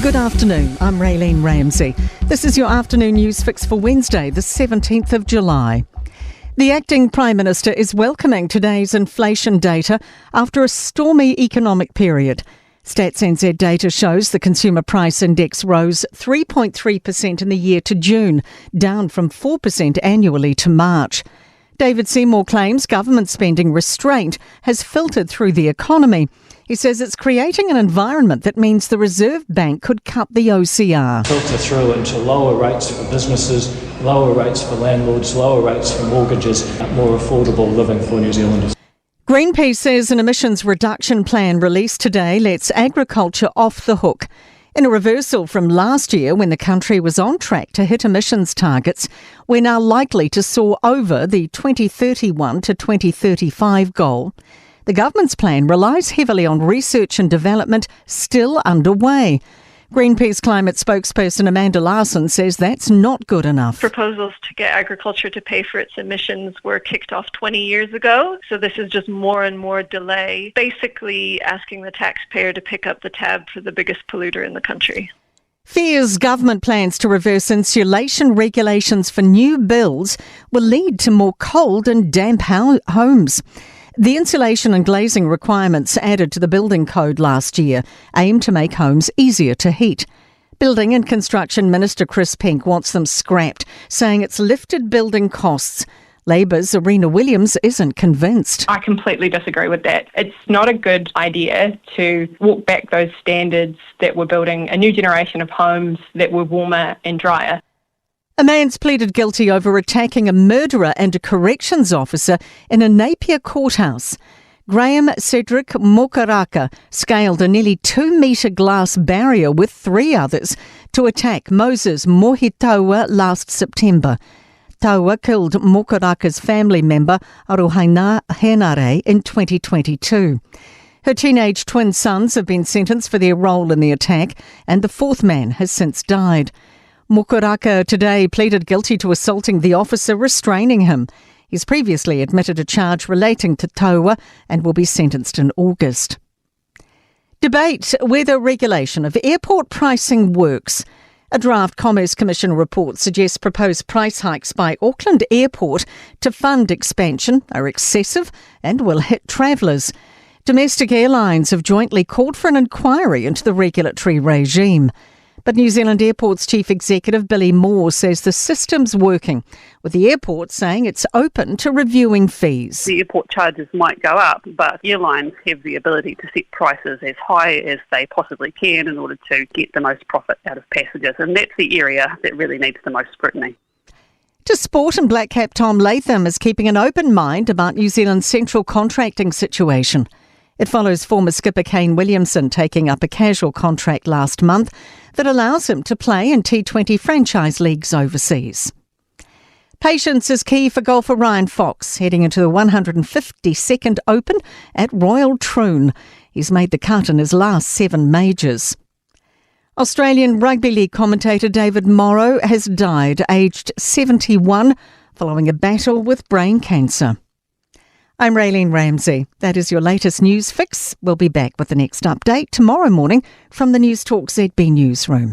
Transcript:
Good afternoon, I'm Raylene Ramsey. This is your afternoon news fix for Wednesday, the 17th of July. The acting Prime Minister is welcoming today's inflation data after a stormy economic period. Stats NZ data shows the Consumer Price Index rose 3.3% in the year to June, down from 4% annually to March. David Seymour claims government spending restraint has filtered through the economy. He says it's creating an environment that means the Reserve Bank could cut the OCR. Filter through into lower rates for businesses, lower rates for landlords, lower rates for mortgages, more affordable living for New Zealanders. Greenpeace says an emissions reduction plan released today lets agriculture off the hook. In a reversal from last year when the country was on track to hit emissions targets, we're now likely to soar over the 2031 to 2035 goal. The government's plan relies heavily on research and development still underway. Greenpeace climate spokesperson Amanda Larson says that's not good enough. Proposals to get agriculture to pay for its emissions were kicked off 20 years ago, so this is just more and more delay, basically asking the taxpayer to pick up the tab for the biggest polluter in the country. Fears government plans to reverse insulation regulations for new builds will lead to more cold and damp homes. The insulation and glazing requirements added to the building code last year aim to make homes easier to heat. Building and Construction Minister Chris Pink wants them scrapped, saying it's lifted building costs. Labour's Arena Williams isn't convinced. I completely disagree with that. It's not a good idea to walk back those standards that we're building a new generation of homes that were warmer and drier. A man's pleaded guilty over attacking a murderer and a corrections officer in a Napier courthouse. Graham Cedric Mokaraka scaled a nearly 2-metre glass barrier with 3 others to attack Moses Mohitaua last September. Taua killed Mokaraka's family member Arohaina Henare in 2022. Her teenage twin sons have been sentenced for their role in the attack, and the 4th man has since died. Mokaraka today pleaded guilty to assaulting the officer restraining him. He's previously admitted a charge relating to Taua and will be sentenced in August. Debate whether regulation of airport pricing works. A draft Commerce Commission report suggests proposed price hikes by Auckland Airport to fund expansion are excessive and will hit travellers. Domestic airlines have jointly called for an inquiry into the regulatory regime. But New Zealand Airport's Chief Executive Billy Moore says the system's working, with the airport saying it's open to reviewing fees. The airport charges might go up, but airlines have the ability to set prices as high as they possibly can in order to get the most profit out of passengers, and that's the area that really needs the most scrutiny. To sport, and Black Cap Tom Latham is keeping an open mind about New Zealand's central contracting situation. It follows former skipper Kane Williamson taking up a casual contract last month that allows him to play in T20 franchise leagues overseas. Patience is key for golfer Ryan Fox, heading into the 152nd Open at Royal Troon. He's made the cut in his last 7 majors. Australian Rugby League commentator David Morrow has died, aged 71, following a battle with brain cancer. I'm Raylene Ramsey. That is your latest news fix. We'll be back with the next update tomorrow morning from the Newstalk ZB newsroom.